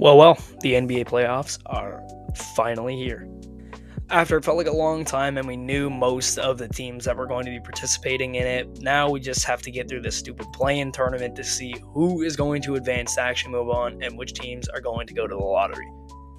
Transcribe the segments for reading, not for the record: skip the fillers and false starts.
Well, the NBA playoffs are finally here. After it felt like a long time and we knew most of the teams that were going to be participating in it, now we just have to get through this stupid play-in tournament to see who is going to advance to actually move on and which teams are going to go to the lottery.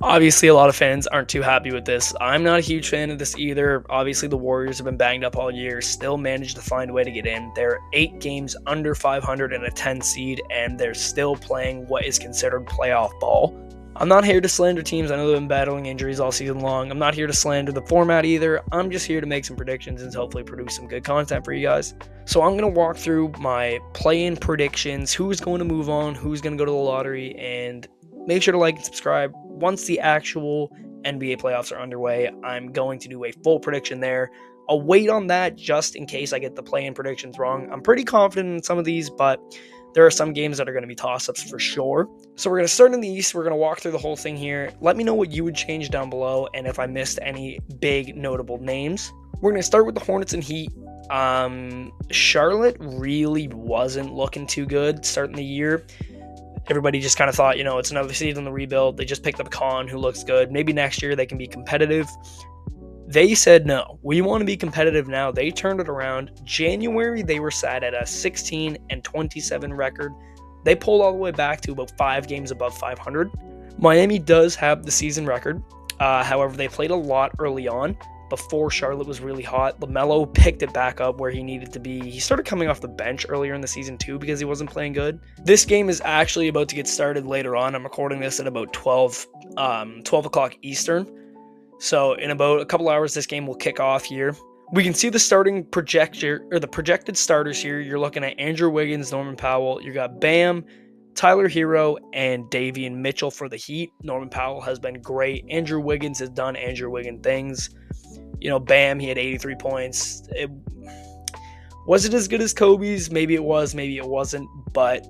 Obviously, a lot of fans aren't too happy with this. I'm not a huge fan of this either. Obviously, the Warriors have been banged up all year, still managed to find a way to get in. They're 8 games under 500 and a 10 seed, and they're still playing what is considered playoff ball. I'm not here to slander teams. I know they've been battling injuries all season long. I'm not here to slander the format either. I'm just here to make some predictions and hopefully produce some good content for you guys. So I'm going to walk through my play-in predictions, who's going to move on, who's going to go to the lottery, and make sure to like and subscribe. Once the actual NBA playoffs are underway, I'm going to do a full prediction there. I'll wait on that just in case I get the play-in predictions wrong. I'm pretty confident in some of these, but there are some games that are going to be toss-ups for sure. So we're going to start in the East. We're going to walk through the whole thing here. Let me know what you would change down below and if I missed any big notable names. We're going to start with the Hornets and Heat. Charlotte really wasn't looking too good starting the year. Everybody just kind of thought, it's another season in the rebuild. They just picked up Khan, who looks good. Maybe next year they can be competitive. They said, no, we want to be competitive now. They turned it around. January, they were sat at a 16-27 record. They pulled all the way back to about 5 games above 500. Miami does have the season record. However, they played a lot early on before Charlotte was really hot. LaMelo picked it back up where he needed to be. He started coming off the bench earlier in the season too because he wasn't playing good. This game is actually about to get started later on. I'm recording this at about 12 o'clock Eastern. So in about a couple hours, this game will kick off here. We can see the starting the projected starters here. You're looking at Andrew Wiggins, Norman Powell. You got Bam, Tyler Hero, and Davion Mitchell for the Heat. Norman Powell has been great. Andrew Wiggins has done Andrew Wiggins things. Bam, he had 83 points. Was it as good as Kobe's? Maybe it was, maybe it wasn't, but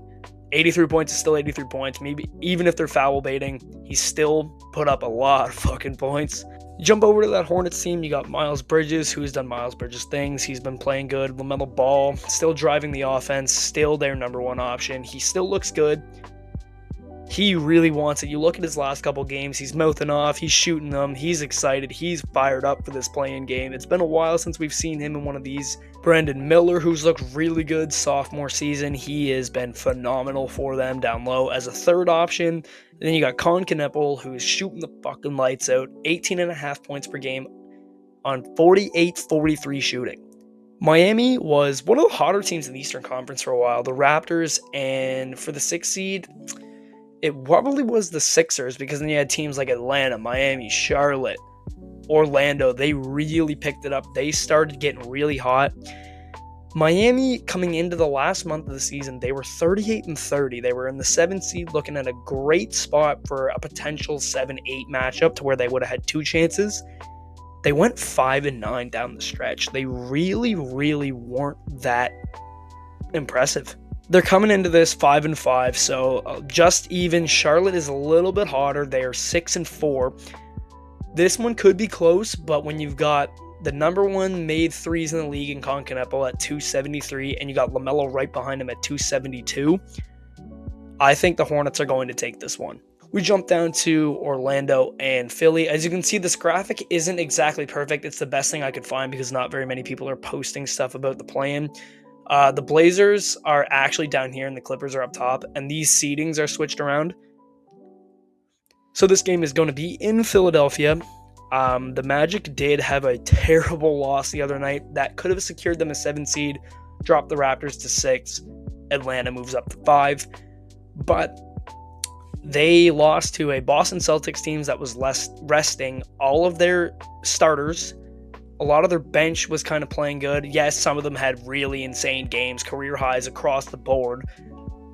83 points is still 83 points. Maybe even if they're foul baiting, he still put up a lot of fucking points. Jump over to that Hornets team. You got Miles Bridges, who's done Miles Bridges things. He's been playing good. LaMelo Ball, still driving the offense, still their number one option. He still looks good. He really wants it. You look at his last couple games, he's mouthing off, he's shooting them, he's excited, he's fired up for this play-in game. It's been a while since we've seen him in one of these. Brandon Miller, who's looked really good sophomore season, he has been phenomenal for them down low as a third option. And then you got Con Kneppel, who's shooting the fucking lights out, 18.5 points per game on 48-43 shooting. Miami was one of the hotter teams in the Eastern Conference for a while. The Raptors, and for the 6th seed, it probably was the Sixers, because then you had teams like Atlanta, Miami, Charlotte, Orlando. They really picked it up. They started getting really hot. Miami, coming into the last month of the season, they were 38-30. They were in the 7th seed, looking at a great spot for a potential 7-8 matchup to where they would have had 2 chances. They went 5-9 down the stretch. They really, really weren't that impressive. They're coming into this 5-5, so just even. Charlotte is a little bit hotter. They are 6-4. This one could be close, but when you've got the number one made threes in the league in Con Kneppel at 273, and you got LaMelo right behind him at 272, I think the Hornets are going to take this one. We jump down to Orlando and Philly. As you can see, this graphic isn't exactly perfect. It's the best thing I could find because not very many people are posting stuff about the play-in. The Blazers are actually down here and the Clippers are up top, and these seedings are switched around. So this game is going to be in Philadelphia. The Magic did have a terrible loss the other night that could have secured them a 7 seed, dropped the Raptors to 6. Atlanta moves up to 5. But they lost to a Boston Celtics team that was resting all of their starters. A lot of their bench was kind of playing good. Yes, some of them had really insane games, career highs across the board,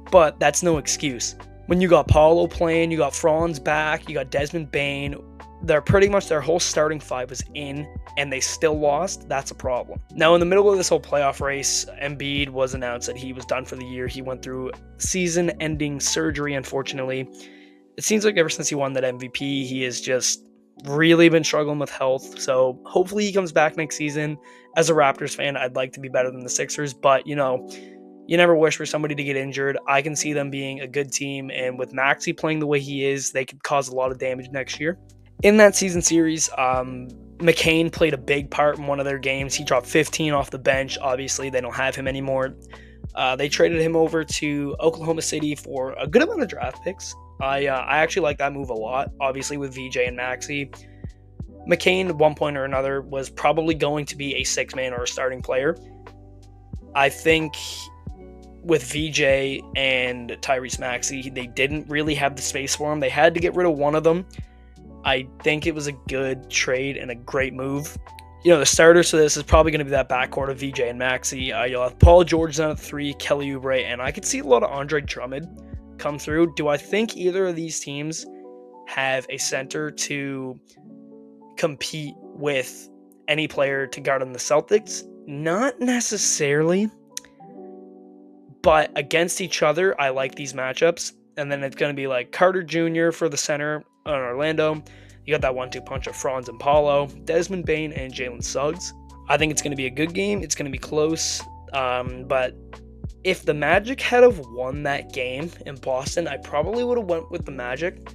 but that's no excuse. When you got Paulo playing, you got Franz back, you got Desmond Bane, pretty much their whole starting 5 was in, and they still lost. That's a problem. Now, in the middle of this whole playoff race, Embiid was announced that he was done for the year. He went through season-ending surgery, unfortunately. It seems like ever since he won that MVP, he has just really been struggling with health, so hopefully he comes back next season. As a Raptors fan, I'd like to be better than the Sixers, but you You never wish for somebody to get injured. I can see them being a good team, and with Maxey playing the way he is, they could cause a lot of damage next year. In that season series, McCain played a big part in one of their games. He dropped 15 off the bench. Obviously, they don't have him anymore. They traded him over to Oklahoma City for a good amount of draft picks. I actually like that move a lot, obviously with VJ and Maxey. McCain, at one point or another, was probably going to be a six-man or a starting player. I think with VJ and Tyrese Maxey, they didn't really have the space for him. They had to get rid of one of them. I think it was a good trade and a great move. You know, the starters for this is probably going to be that backcourt of VJ and Maxey. You'll have Paul George down at 3, Kelly Oubre, and I could see a lot of Andre Drummond come through. Do I think either of these teams have a center to compete with any player to guard on the Celtics? Not necessarily. But against each other, I like these matchups. And then it's going to be like Carter Jr. for the center on Orlando. You got that 1-2 punch of Franz and Paulo, Desmond Bane, and Jalen Suggs. I think it's going to be a good game. It's going to be close. But if the Magic had have won that game in Boston, I probably would have went with the Magic.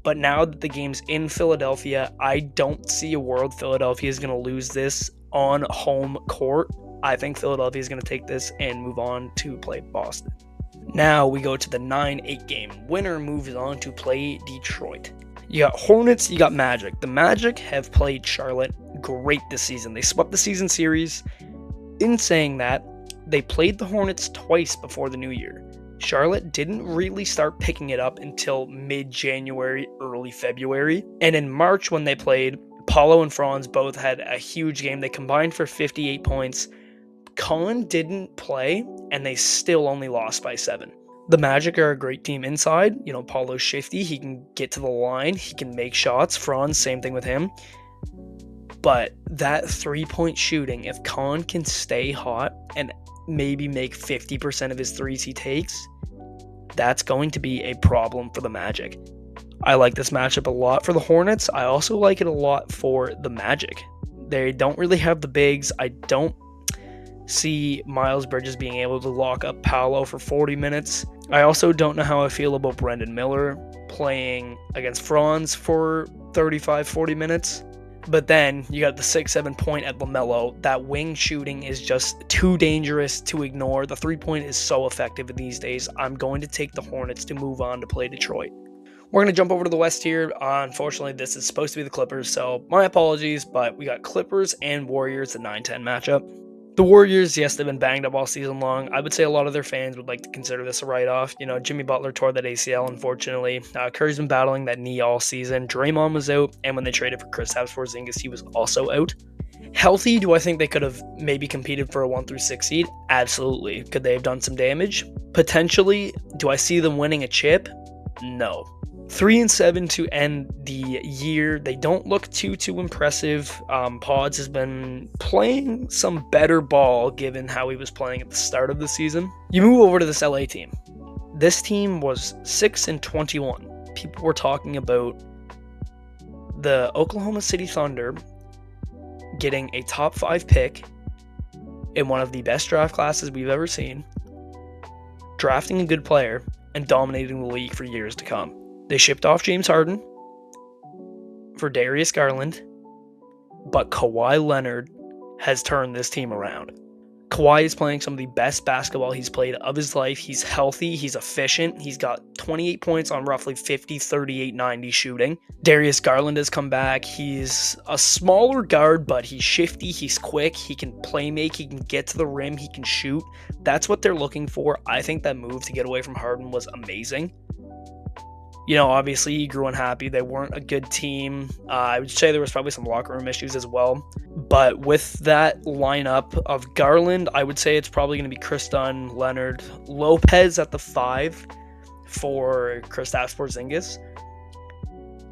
But now that the game's in Philadelphia, I don't see a world Philadelphia is going to lose this on home court. I think Philadelphia is going to take this and move on to play Boston. Now we go to the 9-8 game. Winner moves on to play Detroit. You got Hornets, you got Magic. The Magic have played Charlotte great this season. They swept the season series. In saying that, they played the Hornets twice before the new year. Charlotte didn't really start picking it up until mid-January, early February. And in March when they played, Paulo and Franz both had a huge game. They combined for 58 points. Khan didn't play, and they still only lost by 7. The Magic are a great team inside. You know, Paulo's shifty. He can get to the line. He can make shots. Franz, same thing with him. But that three-point shooting, if Khan can stay hot and maybe make 50% of his threes he takes, that's going to be a problem for the Magic. I like this matchup a lot for the Hornets. I also like it a lot for the Magic. They don't really have the bigs. I don't see Miles Bridges being able to lock up Paolo for 40 minutes. I also don't know how I feel about Brendan Miller playing against Franz for 35-40 minutes. But then you got the 6-7 point at LaMelo. That wing shooting is just too dangerous to ignore. The 3-point is so effective these days. I'm going to take the Hornets to move on to play Detroit. We're going to jump over to the West here. Unfortunately, this is supposed to be the Clippers, so my apologies, but we got Clippers and Warriors, the 9-10 matchup. The Warriors, yes, they've been banged up all season long. I would say a lot of their fans would like to consider this a write-off. You know, Jimmy Butler tore that ACL, unfortunately. Curry's been battling that knee all season. Draymond was out, and when they traded for Kristaps Porzingis, he was also out. Healthy, do I think they could have maybe competed for a 1-6 seed? Absolutely. Could they have done some damage? Potentially. Do I see them winning a chip? No. 3-7 to end the year. They don't look too impressive. Pods has been playing some better ball given how he was playing at the start of the season. You move over to this LA team. This team was 6-21. People were talking about the Oklahoma City Thunder getting a top 5 pick in one of the best draft classes we've ever seen, drafting a good player, and dominating the league for years to come. They shipped off James Harden for Darius Garland, but Kawhi Leonard has turned this team around. Kawhi is playing some of the best basketball he's played of his life. He's healthy. He's efficient. He's got 28 points on roughly 50, 38, 90 shooting. Darius Garland has come back. He's a smaller guard, but he's shifty. He's quick. He can play make. He can get to the rim. He can shoot. That's what they're looking for. I think that move to get away from Harden was amazing. You know, obviously he grew unhappy. They weren't a good team. I would say there was probably some locker room issues as well. But with that lineup of Garland, I would say it's probably going to be Chris Dunn, Leonard, Lopez at the 5 for Kristaps Porzingis.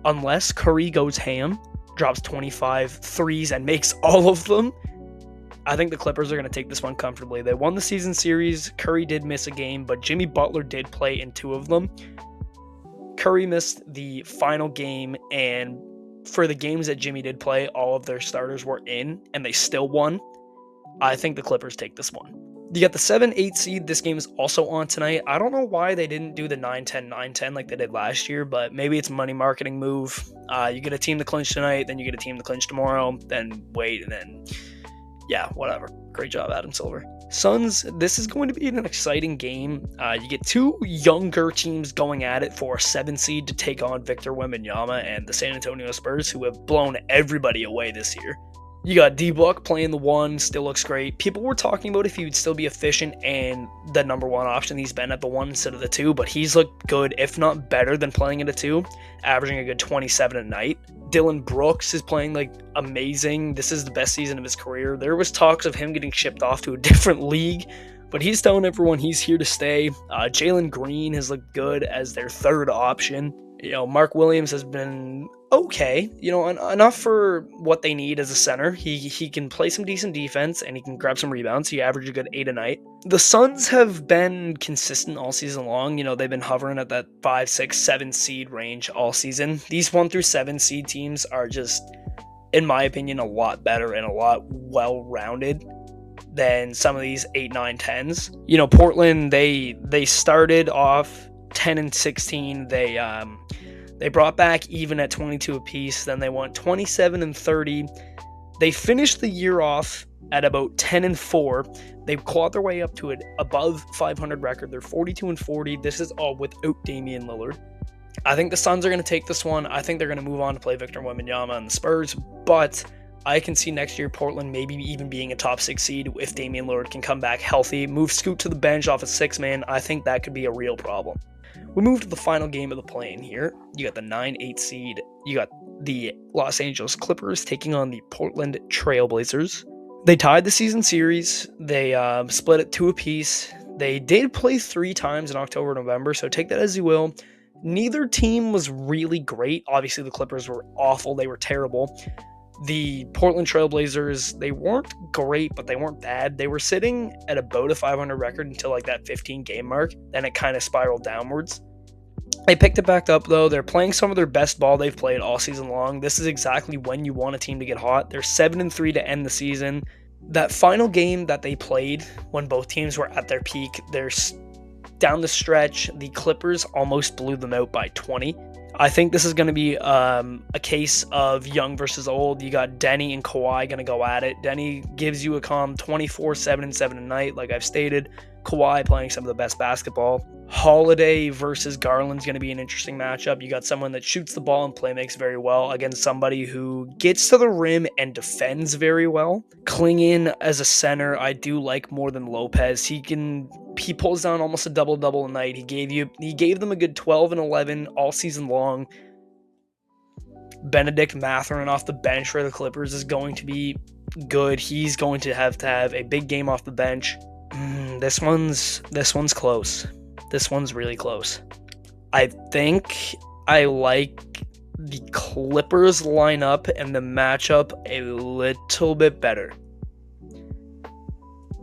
Unless Curry goes ham, drops 25 threes and makes all of them, I think the Clippers are going to take this one comfortably. They won the season series. Curry did miss a game, but Jimmy Butler did play in 2 of them. Curry missed the final game, and for the games that Jimmy did play, all of their starters were in, and they still won. I think the Clippers take this one. You got the 7-8 seed. This game is also on tonight. I don't know why they didn't do the 9-10, 9-10 like they did last year, but maybe it's a money marketing move. You get a team to clinch tonight, then you get a team to clinch tomorrow, then wait, and then, yeah, whatever. Great job, Adam Silver. Suns, this is going to be an exciting game. You get two younger teams going at it for a 7 seed to take on Victor Wembanyama and the San Antonio Spurs, who have blown everybody away this year. You got D-Book playing the 1, still looks great. People were talking about if he would still be efficient and the number 1 option. He's been at the 1 instead of the 2, but he's looked good, if not better than playing at a 2, averaging a good 27 a night. Dylan Brooks is playing like amazing. This is the best season of his career. There was talks of him getting shipped off to a different league, but he's telling everyone he's here to stay. Jalen Green has looked good as their 3rd option. Mark Williams has been okay, enough for what they need as a center. He can play some decent defense and he can grab some rebounds. He averaged a good 8 a night. The Suns have been consistent all season long. They've been hovering at that 5, 6, 7 seed range all season. These 1 through 7 seed teams are just, in my opinion, a lot better and a lot well-rounded than some of these 8, 9, 10s. Portland, they started off 10-16. They brought back even at 22 apiece. Then they went 27-30. They finished the year off at about 10-4. They clawed their way up to an above 500 record. They're 42-40. This is all without Damian Lillard. I think the Suns are going to take this one. I think they're going to move on to play Victor Wembanyama and the Spurs, but I can see next year Portland maybe even being a top 6 seed if Damian Lillard can come back healthy, move Scoot to the bench off a 6-man. I think that could be a real problem. We move to the final game of the play-in here. You got the 9-8 seed. You got the Los Angeles Clippers taking on the Portland Trail Blazers. They tied the season series. They split it 2 apiece. They did play 3 times in October and November, so take that as you will. Neither team was really great. Obviously, the Clippers were awful. They were terrible. The Portland Trail Blazers, they weren't great, but they weren't bad. They were sitting at about a 500 record until like that 15-game mark. Then it kind of spiraled downwards. They picked it back up, though. They're playing some of their best ball they've played all season long. This is exactly when you want a team to get hot. They're 7-3 to end the season. That final game that they played when both teams were at their peak, they're down the stretch. The Clippers almost blew them out by 20. I think this is going to be a case of young versus old. You got Denny and Kawhi going to go at it. Denny gives you a calm 24, 7, and 7 a night, like I've stated. Kawhi playing some of the best basketball. Holiday versus Garland's going to be an interesting matchup. You got someone that shoots the ball and play makes very well against somebody who gets to the rim and defends very well. Klingon as a center, I do like more than Lopez. He pulls down almost a double-double a night. He gave them a good 12 and 11 all season long. Benedict Mathurin off the bench for the Clippers is going to be good. He's going to have a big game off the bench. This one's close. This one's really close. I think I like the Clippers lineup and the matchup a little bit better.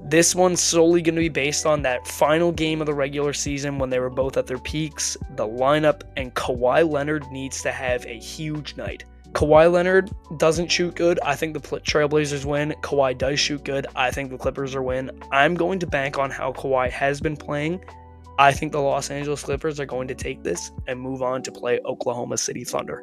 This one's solely going to be based on that final game of the regular season when they were both at their peaks, the lineup, and Kawhi Leonard needs to have a huge night. Kawhi Leonard doesn't shoot good. I think the Trailblazers win. Kawhi does shoot good. I think the Clippers are win. I'm going to bank on how Kawhi has been playing. I think the Los Angeles Clippers are going to take this and move on to play Oklahoma City Thunder.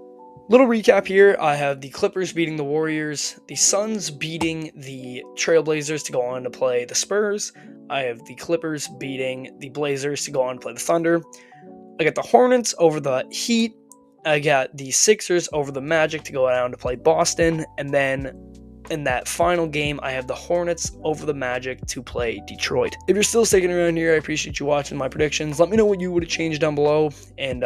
Little recap here. I have the Clippers beating the Warriors, the Suns beating the Trailblazers to go on to play the Spurs. I have the Clippers beating the Blazers to go on to play the Thunder. I got the Hornets over the Heat. I got the Sixers over the Magic to go down to play Boston. And then in that final game, I have the Hornets over the Magic to play Detroit. If you're still sticking around here, I appreciate you watching my predictions. Let me know what you would have changed down below. And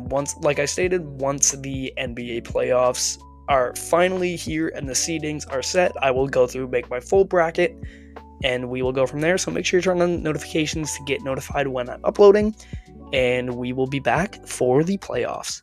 once the NBA playoffs are finally here and the seedings are set, I will go through, make my full bracket, and we will go from there. So make sure you turn on notifications to get notified when I'm uploading. And we will be back for the playoffs.